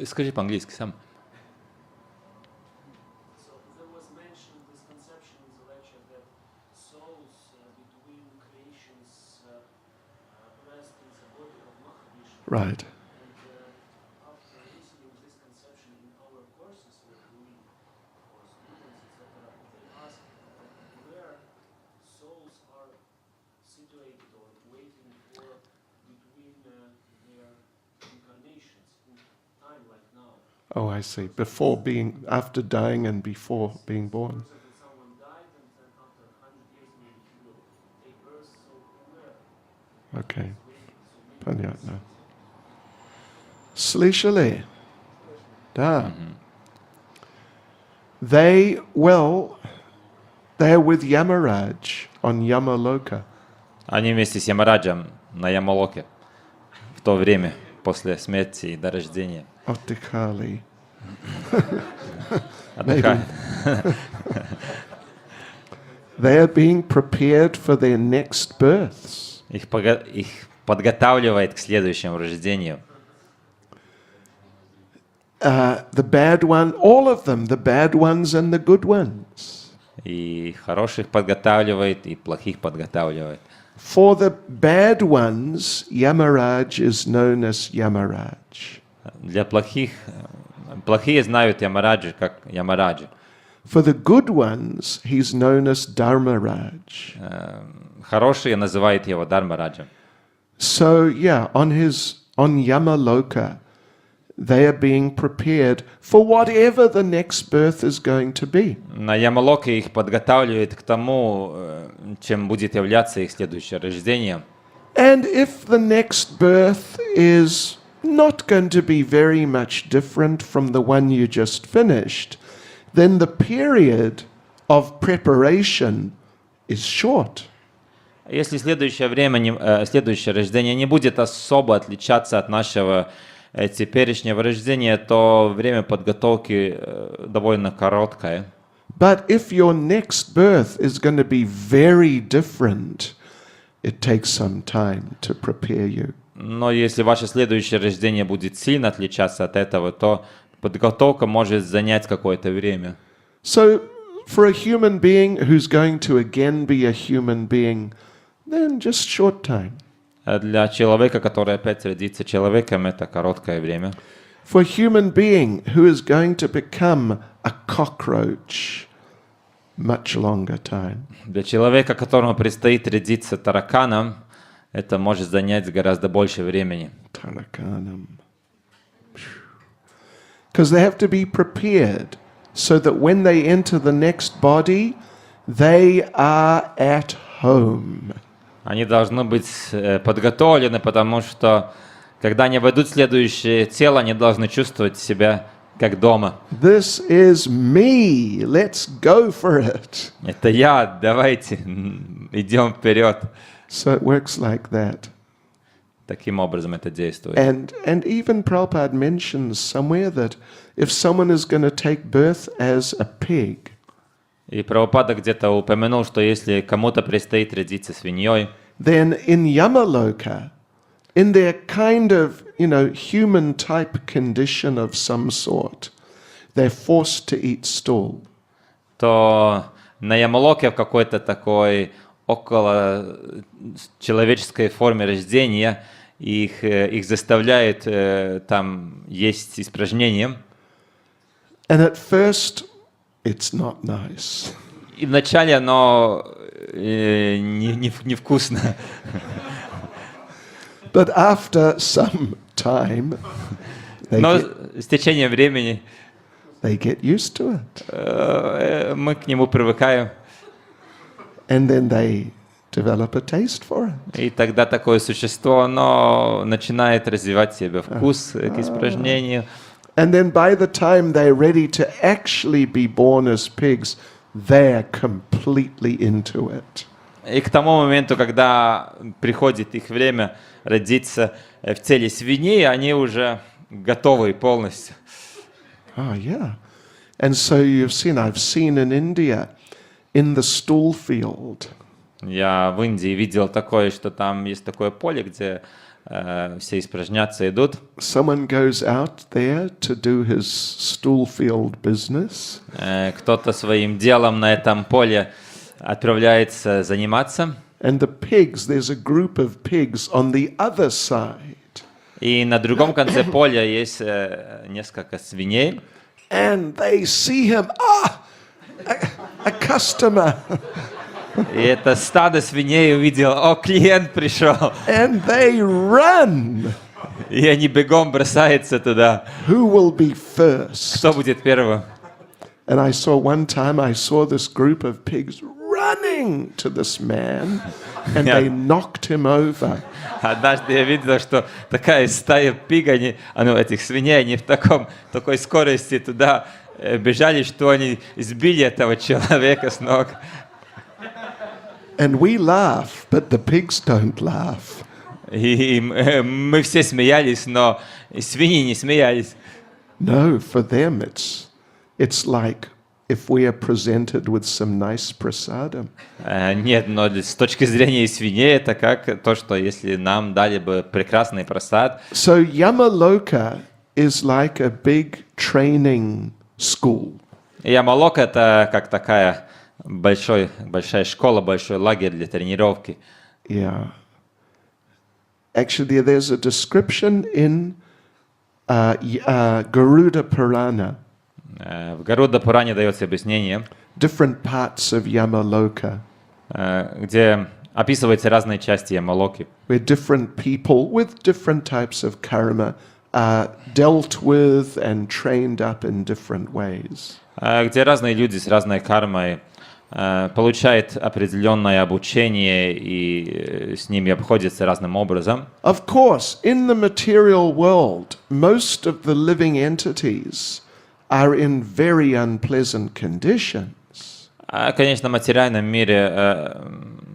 Скажи по-английски сам. Right. Oh, I see. After dying and before being born. Okay. Понятно. Слышали? Да. They're with Yamaraj on Yamaloka. Они вместе с Ямараджем на Ямалоке в то время, после смерти и до рождения. Отдыхали. Отдыхают. They are being prepared for their next births. Их подготавливает к следующему рождению. The bad one, all of them, the bad ones and the good ones. И хороших подготавливает, и плохих подготавливает. For the bad ones, Yamaraj is known as Yamaraj. Для плохих, плохие знают Ямараджа как Ямараджа. For the good ones, he's known as Dharmaraj. Хорошие называют его Дharmaraja. So yeah, on Yamaloka, they are being prepared for whatever the next birth is going to be. На Ямалоке их подготавливает к тому, чем будет являться их следующее рождение. And if the next birth is not going to be very much different from the one you just finished, then the period of preparation is short. Если следующее рождение не будет особо отличаться от нашего теперешнего рождения, то время подготовки довольно короткое. But if your next birth is going to be very different, it takes some time to prepare you. Но если ваше следующее рождение будет сильно отличаться от этого, то подготовка может занять какое-то время. So for a human being who's going to again be a human being, then just short time. Для человека, который опять родится человеком, это короткое время. For a human being who is going to become a cockroach, much longer time. Для человека, которому предстоит родиться тараканом, это может занять гораздо больше времени. Tarakanam. Because they have to be prepared so that when they enter the next body, they are at home. Они должны быть подготовлены, потому что, когда они войдут в следующее тело, они должны чувствовать себя как дома. This is me. Let's go for it. Это я, давайте, идем вперед. So it works like that. Таким образом это действует. And even Prabhupada mentions somewhere that if someone is going to take birth as a pig, И Прабхупада где-то упомянул, что если кому-то предстоит родиться свиньей, then in Yamaloka, in their kind of, human type condition of some sort, they're forced to eat stool. то на Ямалоке в какой-то такой около человеческой форме рождения их заставляют там есть испражнения. And at first, it's not nice. И вначале оно невкусно. But after some time, Но с течением времени they get used to it. Мы к нему привыкаем. And then they develop a taste for it. И тогда такое существо, оно начинает развивать в себе вкус к испражнению. And then by the time they're ready to actually be born as pigs, they're completely into it. И к тому моменту, когда приходит их время родиться в теле свиньи, они уже готовы полностью. Oh, yeah. And so I've seen in India, in the stool field, Я в Индии видел такое, что там есть такое поле, где все испражняться идут. someone goes out there to do his stool field business. Кто-то своим делом на этом поле отправляется заниматься. And the pigs, there's a group of pigs on the other side. И на другом конце поля есть несколько свиней. And they see him, a customer. И это стадо свиней увидел, о, клиент пришел. And they run. И они бегом бросаются туда. Who will be first? Кто будет первым? And one time I saw this group of pigs running to this man, and they knocked him over. Однажды я видел, что такая стая пигани, этих свиней, они в такой скорости туда бежали, что они сбили этого человека с ног. And we laugh, but the pigs don't laugh. И мы все смеялись, но свиньи не смеялись. No, for them it's like if we are presented with some nice prasadam. Нет, но с точки зрения свиней это как то, что если нам дали бы прекрасный прасад. So Yamaloka is like a big training school. Ямалок это как такая большая школа, большой лагерь для тренировки. Yeah. Actually, there's a description in Garuda Purana. В Гаруда Пуране дается объяснение, Different parts of Yamaloka, где описываются разные части Ямалоки, where different people with different types of karma are dealt with and trained up in different ways. где разные люди с разной кармой получают определенное обучение и с ними обходятся разным образом. Of course, in the material world, most of the living entities are in very unpleasant conditions. Конечно, в материальном мире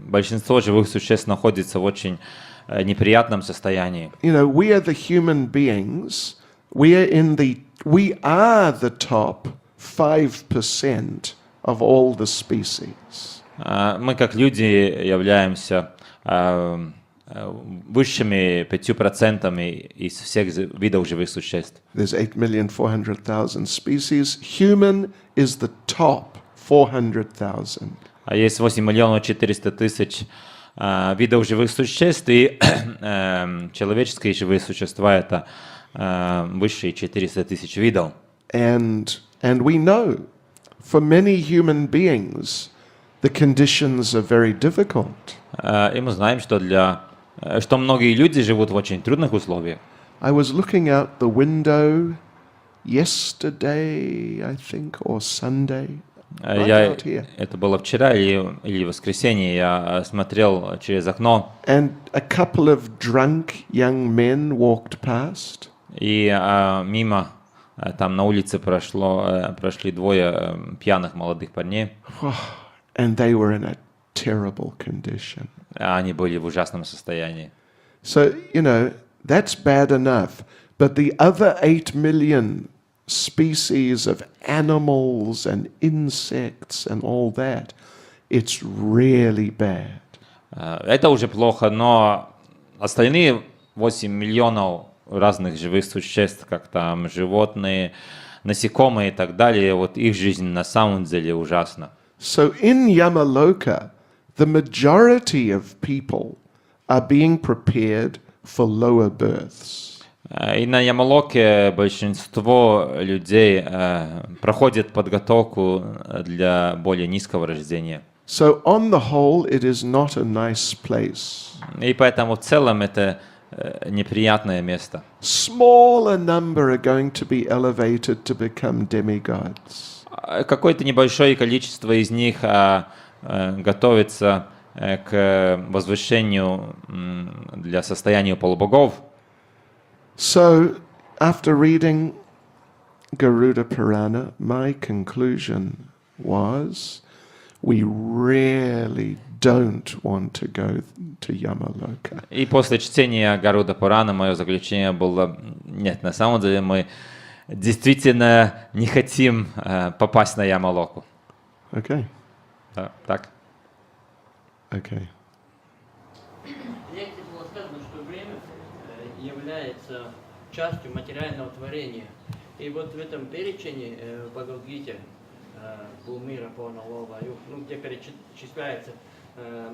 большинство живых существ находится в очень неприятном состоянии. You know, we are the human beings. We are the top 5% of all the species. Мы как люди являемся высшими 5% из всех видов живых существ. There's 8,400,000 species. Human is the top 400,000. А есть 8 миллионов 400 тысяч видов живых существ, и человеческие живые существа это высшие 400 тысяч видов. And we know for many human beings the conditions are very difficult. И мы знаем, что многие люди живут в очень трудных условиях. I was looking out the window yesterday, I think, or Sunday. Right out here. Это было вчера или воскресенье, я смотрел через окно, And a couple of drunk young men walked past. и мимо там на улице прошли двое пьяных молодых парней, And they were in a terrible condition. а они были в ужасном состоянии. So, you know, that's bad enough. But the other 8 million species of animals and insects and all that, it's really bad. Это уже плохо, но остальные 8 миллионов разных живых существ, как там животные, насекомые и так далее, вот их жизнь на самом деле ужасна. So in Yamaloka, the majority of people are being prepared for lower births. И на Ямалоке большинство людей проходит подготовку для более низкого рождения. So on the whole, it is not a nice place. И поэтому в целом это неприятное место. Smaller number are going to be elevated to become demigods. Какое-то небольшое количество из них готовится к возвышению для состояния полубогов. So, after reading Garuda Purana, my conclusion was we really don't want to go to Yamaloka. И после чтения Гаруда Пурана мое заключение было: нет, на самом деле мы действительно не хотим попасть на Ямалоку. Okay, Да, так. okay. В лекции было сказано, что время является частью материального творения. И вот в этом перечне в Бхагавад-гите Бумира Пурналова, где перечисляются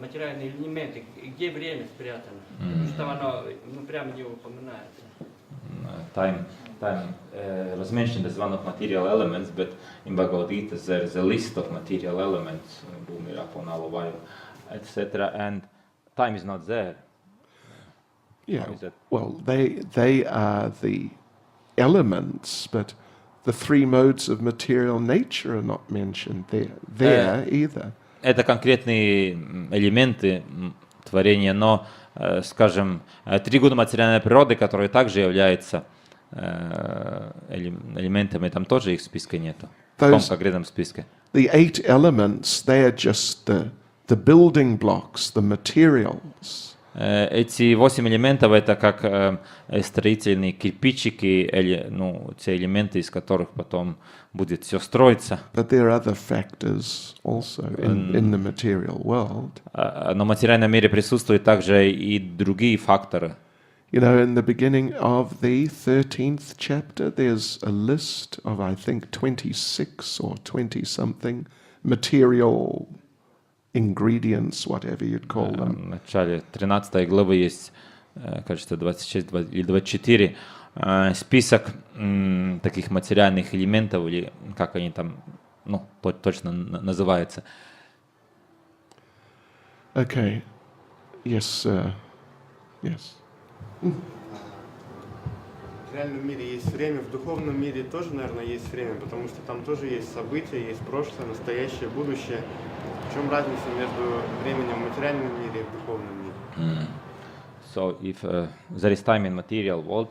материальные элементы, где время спрятано, что оно прямо не упоминается. Time was mentioned as one of material elements, but in Bhagavad Gita there is a list of material elements, Bhumira, Ponalavayu, etc. And time is not there. Yeah. How is that? Well, they are the elements, but the three modes of material nature are not mentioned there either. это конкретные элементы творения, но, скажем, 3 года материальной природы, которые также являются элементами, там тоже их списка нету, в том конкретном списке. The 8 elements, they are just the building blocks, the materials. Эти 8 элементов это как строительные кирпичики, те элементы, из которых потом будет все строиться. But there are other factors also in the material world. Но в материальном мире присутствуют также и другие факторы. You know, in the beginning of the 13th chapter, there's a list of, I think, 26 or 20-something material ingredients, whatever you'd call them. В начале 13 главы есть, кажется, 26 или 24 список таких материальных элементов, или как они там, точно называются. Okay. Yes, yes. В реальном мире есть время, в духовном мире тоже, наверное, есть время, потому что там тоже есть события, есть прошлое, настоящее, будущее. В чем разница между временем в материальном мире и в духовном мире? So if there is time in material world,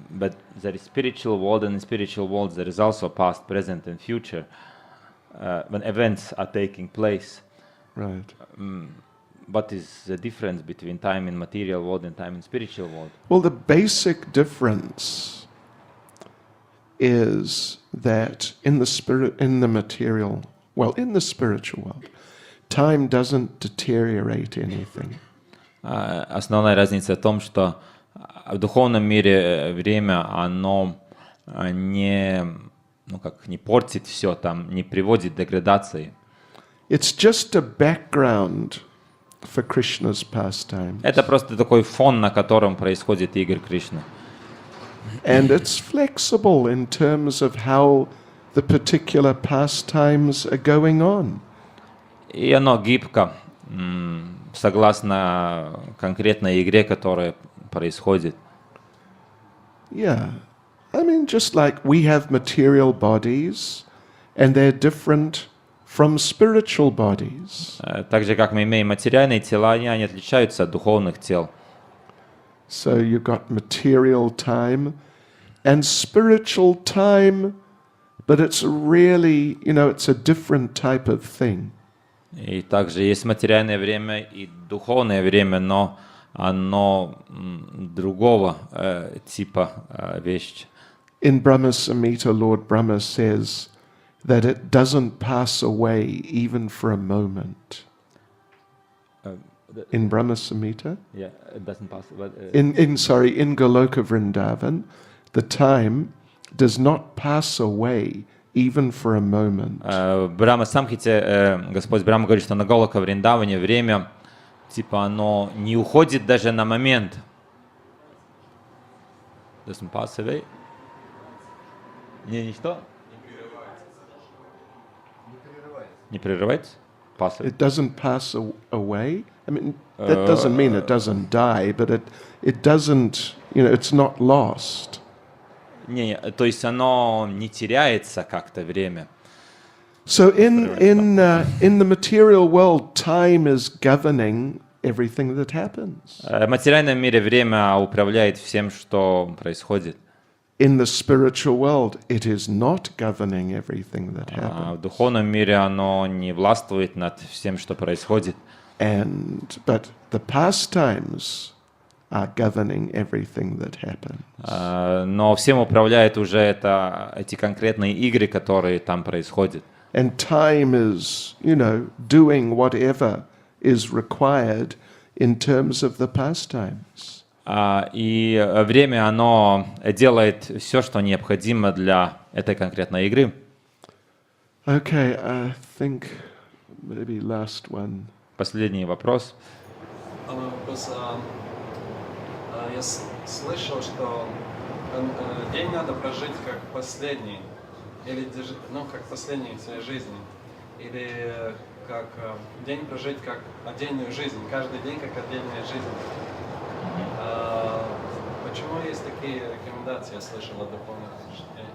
but there is spiritual world, and in spiritual world there is also past, present, and future when events are taking place. Right. What is the difference between time in material world and time in spiritual world? Well, the basic difference is that in the spiritual world, time doesn't deteriorate anything. Основная разница в том, что в духовном мире время, оно не портит все, там, не приводит к деградации. It's just a background for Krishna's pastimes. Это просто такой фон, на котором происходит игры Кришны. And it's flexible in terms of how the particular pastimes are going on. И оно гибко, согласно конкретной игре, которая происходит. Yeah. I mean, just like we have material bodies, and they're different from spiritual bodies. Так же, как мы имеем материальные тела, они отличаются от духовных тел. So you've got material time and spiritual time, but it's really, it's a different type of thing. И также есть материальное время и духовное время, но оно другого типа вещь. In Brahma Samhita, Lord Brahma says that it doesn't pass away even for a moment. In Brahma Samhita? Yeah, it doesn't pass. In Goloka Vrindavan, the time does not pass away even for a moment. В Брахма Самхите Господь Брахма говорит, что на Голока Вриндаване время, оно не уходит даже на момент. Doesn't pass away? Ничто? Не прерывается? It doesn't pass away. I mean, that doesn't mean it doesn't die, but it doesn't, it's not lost. То есть оно не теряется как-то время. So in the material world, time is governing everything that happens. В материальном мире время управляет всем, что происходит. In the spiritual world, it is not governing everything that happens. В духовном мире оно не властвует над всем, что происходит. But the pastimes are governing everything that happens. Но всем управляет уже эти конкретные игры, которые там происходят. And time is, doing whatever is required in terms of the pastimes. И время, оно делает все, что необходимо для этой конкретной игры. Okay, I think maybe last one. Последний вопрос. Я слышал, что день надо прожить как последний, или как последний в своей жизни, или как день прожить как отдельную жизнь, каждый день как отдельная жизнь. Почему есть такие рекомендации, я слышал от духовных учителей?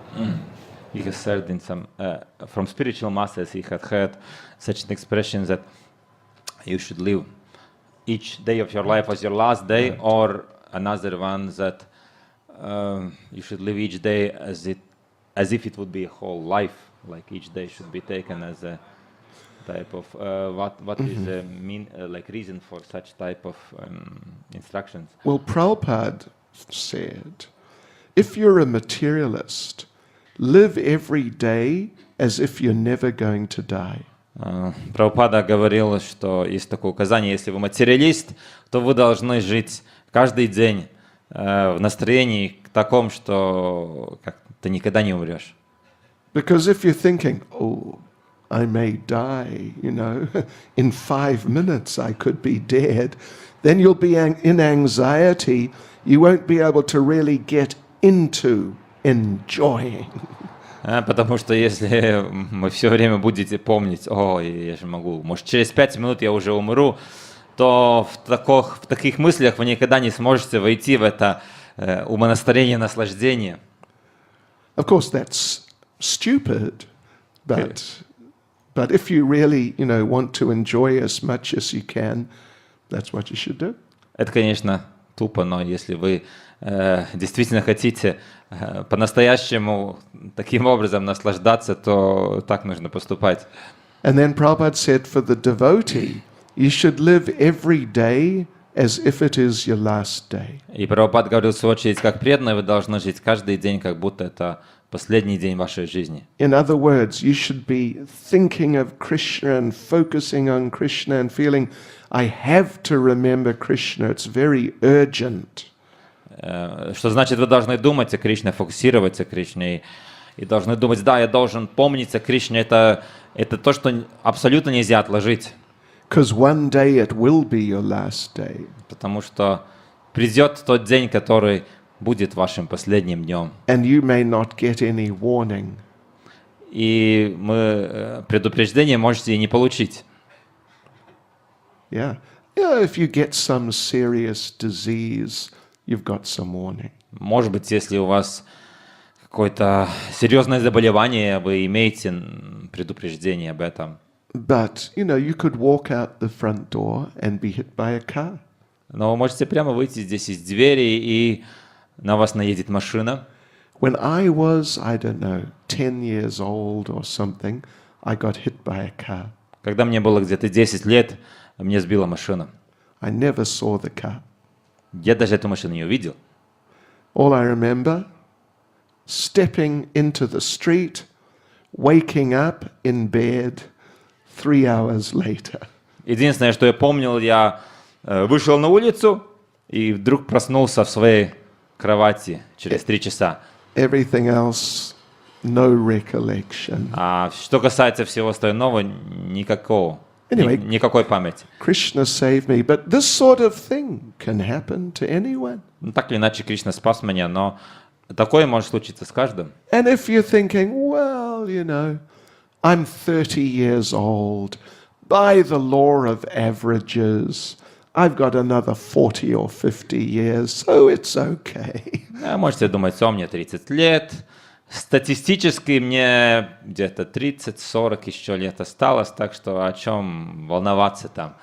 he has said in some from spiritual masters he had heard such an expression that you should live each day of your life as your last day, or another one that you should live each day as if it would be a whole life, like each day should be taken as a type of what is the like reason for such type of instructions? Well, Prabhupada said, if you're a materialist, live every day as if you're never going to die. Прабхупада говорил, что есть такое указание, если вы материалист, то вы должны жить каждый день в настроении таком, что как ты никогда не умрешь. Because if you're thinking, oh, I may die, in 5 minutes I could be dead, then you'll be in anxiety. You won't be able to really get into enjoying. Потому что если вы все время будете помнить, я же могу, может через 5 минут я уже умру, то в таких мыслях вы никогда не сможете войти в это умонастроение наслаждения. Of course, that's stupid, but if you really, want to enjoy as much as you can, that's what you should do. Это, конечно, тупо, но если вы действительно хотите по-настоящему таким образом наслаждаться, то так нужно поступать. And then Prabhupada said for the devotee, you should live every day as if it is your last day. И Прабхупад говорил, в свою очередь, как преданные, вы должны жить каждый день, как будто это последний день вашей жизни. In other words, you should be thinking of Krishna and focusing on Krishna and feeling, I have to remember Krishna, it's very urgent. Что значит, вы должны думать о Кришне, фокусироваться о Кришне, и должны думать, да, я должен помнить о Кришне, это то, что абсолютно нельзя отложить. Because one day it will be your last day. Потому что придет тот день, который будет вашим последним днем. And you may not get any warning. И предупреждение можете и не получить. Yeah. If you get some serious disease, you've got some warning. Может быть, если у вас какое-то серьезное заболевание, вы имеете предупреждение об этом. But, you could walk out the front door and be hit by a car. Но вы можете прямо выйти здесь из двери, и на вас наедет машина. When I was, 10 years old or something, I got hit by a car. Когда мне было где-то 10 лет, мне сбила машина. I never saw the car. Я даже эту машину не увидел. All I remember, stepping into the street, waking up in bed 3 hours later. Единственное, что я помнил, я вышел на улицу и вдруг проснулся в своей кровати через 3 часа. Everything else, no recollection. А что касается всего остального, никакой памяти. Krishna saved me, but this sort of thing can happen to anyone. Так или иначе, Кришна спас меня, но такое может случиться с каждым. And if you're thinking, well, I'm 30 years old, by the law of averages, I've got another 40 or 50 years, so it's okay. Можете думать, мне 30 лет, статистически мне где-то 30-40 еще лет осталось, так что о чем волноваться там.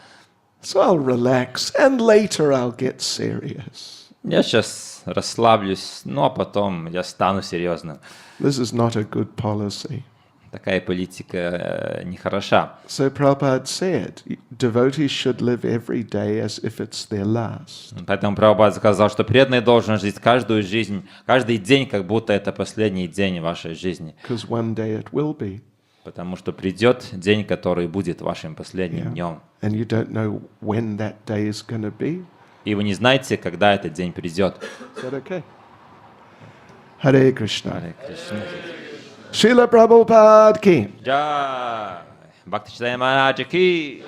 So I'll relax, and later I'll get serious. Я сейчас расслаблюсь, но потом я стану серьезным. This is not a good policy. Такая политика нехороша. So Prabhupada said, devotees should live every day as if it's their last. Поэтому Прабхупад сказал, что преданный должен жить каждую жизнь, каждый день, как будто это последний день вашей жизни. Because one day it will be. Потому что придет день, который будет вашим последним днем. And you don't know when that day is going to be. И вы не знаете, когда этот день придет. Is that okay? Hare Krishna. Харе Кришна. Srila Prabhupada ki. Jai. Bhakti Caitanya Swami Riga ki.